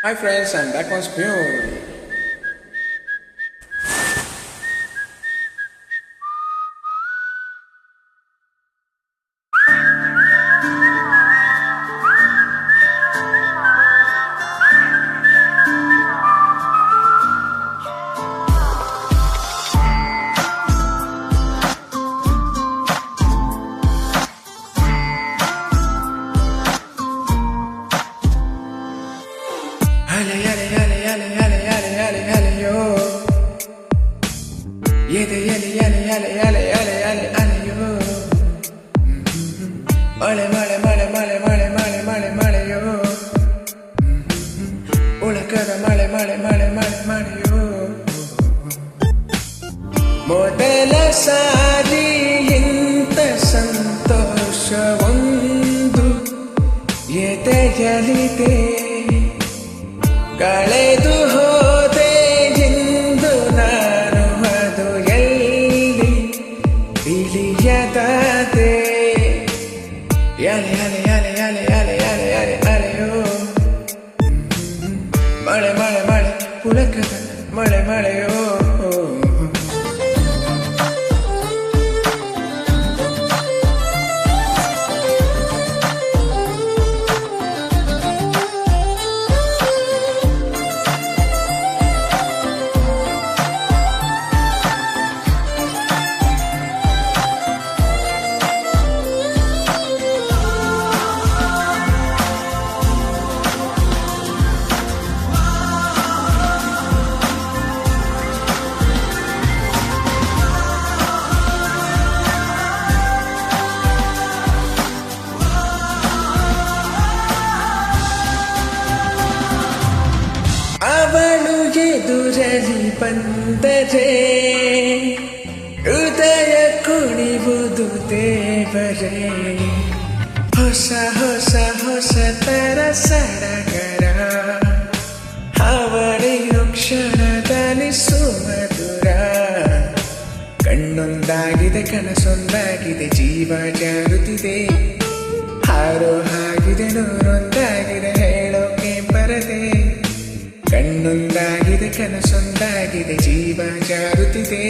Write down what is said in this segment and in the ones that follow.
Hi friends, I'm back on Spoon. Yale yale yale yale yale yale yale yale yo. Yale yale yale yale yale yale yale yale yo. Male male male male male male male male yo. Ulakada male male male male male yo. ಮೊದಲ ಸಾರಿ ಇಂಥ ಸಂತೋಷವೊಂದು ಎದೆಯಲಿದೆ ಕಳೆದು ಹೋದೆ ಎಂದು ನಾನು ಅದು ಎಲ್ಲಿ ತಿಳಿಯದಾದೆ Yale Yale Yale Yale Yale Yale Yale ಅಲೆಯೋ ಮಳೆ ಮಳೆ ಮಳೆ ಪುಳಕದ ಮಳೆ ಮಳೆಯೋ ಅವಳು ಎದುರಲಿ ಬಂದರೆ ಹೃದಯ ಕುಣಿವುದು ದೇವರೇ ಹೊಸ ಹೊಸ ಹೊಸ ತರ ಸಡಗರ ಅವಳಿರೋ ಕ್ಷಣದಲ್ಲಿ ಸುಮಧುರ ಕಣ್ಣೊಂದಾಗಿದೆ ಕನಸೊಂದಾಗಿದೆ ಜೀವ ಜಾರುತ್ತಿದೆ ಹಾರೋ ಹಾಗಿದೆ ನೂರೊಂದಾಗಿದೆ ಹೇಳೋಕೆ ಬರದೆ ಕಣ್ಣೊಂದಾಗಿದೆ ಕನಸೊಂದಾಗಿದೆ ಜೀವ ಜಾರುತ್ತಿದೆ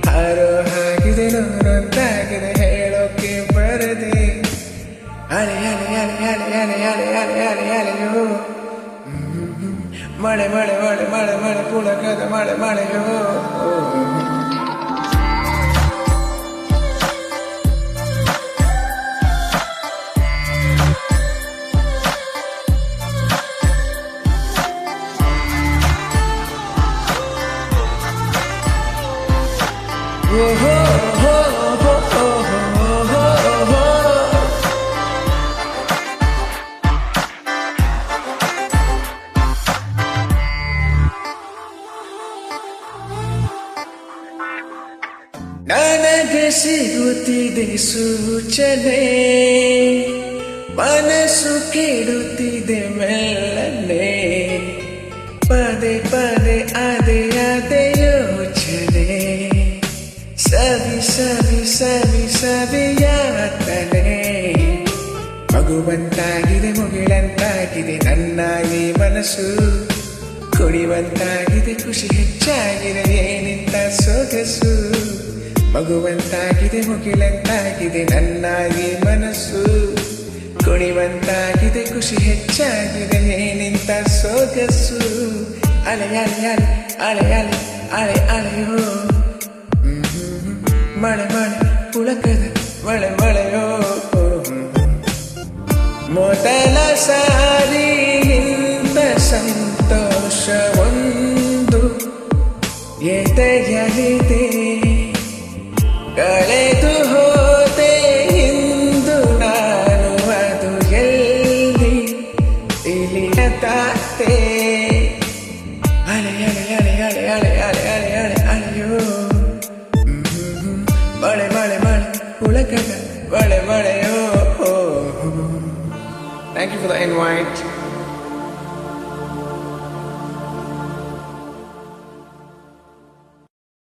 ಹಾರೋ ಹಾಗಿದೆ ನೂರೊಂದಾಗಿದೆ ಹೇಳೋಕೆ ಬರದೆ ಅಲೆ ಅಲೆ ಅಲೆ ಅಲೆ ಅಲೆ ಅಲೆ ಅಲೆ ಅಲೆ ಅಲೆಯೋ ಮಳೆ ಮಳೆ ಮಳೆ ಮಳೆ ಮಳೆ ಪುಳಕದ ಮಳೆ ಮಳೆಯೋ ನನಗೆ ಸಿಗುತ್ತಿದೆ ಸೂಚನೆ ಮನಸ್ಸು ಕೆಡುತ್ತಿದೆ ಮೆಲ್ಲನೆ ಪದೇ ಪದೇ ಅದೇ ಅದೇ ಯೋಚನೆ ಸವಿ ಸವಿ ಸವಿ ಸವಿಯಾತನೆ ಮಗುವಂತಾಗಿದೆ ಮುಗಿಳಂತಾಗಿದೆ ನನ್ನ ಈ ಮನಸ್ಸು ಕುಡಿಯುವಂತಾಗಿದೆ ಖುಷಿ ಹೆಚ್ಚಾಗಿದೆ ಏನಿಂತ ಸೊಗಸು ಮಗುವಂತಾಗಿದೆ ಮುಗಿಳಂತಾಗಿದೆ ನನ್ನ ಈ ಮನಸ್ಸು ಕುಣಿವಂತಾಗಿದೆ ಖುಷಿ ಹೆಚ್ಚಾಗಿದೆ ಏನಿಂತ ಸೊಗಸು ಅಲೆ ಅಲೆ ಅಲೆ ಅಲೆ ಅಲೆ ಅಲೆ ಅಲೆಯೋ ಮಳೆ ಮಳೆ ಪುಳಕದ ಮಳೆ ಮಳೆಯೋ ಮೊದಲ ಸಾರಿ ಇಂಥ ಸಂತೋಷವೊಂದು ಎದೆಯಲಿದೆ ಕಳೆದು ಹೋದೆ ಎಂದು ನಾನು ಅದು ಎಲ್ಲಿ ತಿಳಿಯದಾತೆ ಅಲೆ ಅಲೆ ಅಲೆ ಅಲೆ ಅಲೆ ಅಲೆ ಅಲೆ ಅಲೆ ಅಲೆಯೋ ಮಳೆ ಮಳೆ ಮಳೆ ಪುಳಕದ ಮಳೆ ಮಳೆಯೋ. Thank you for the invite.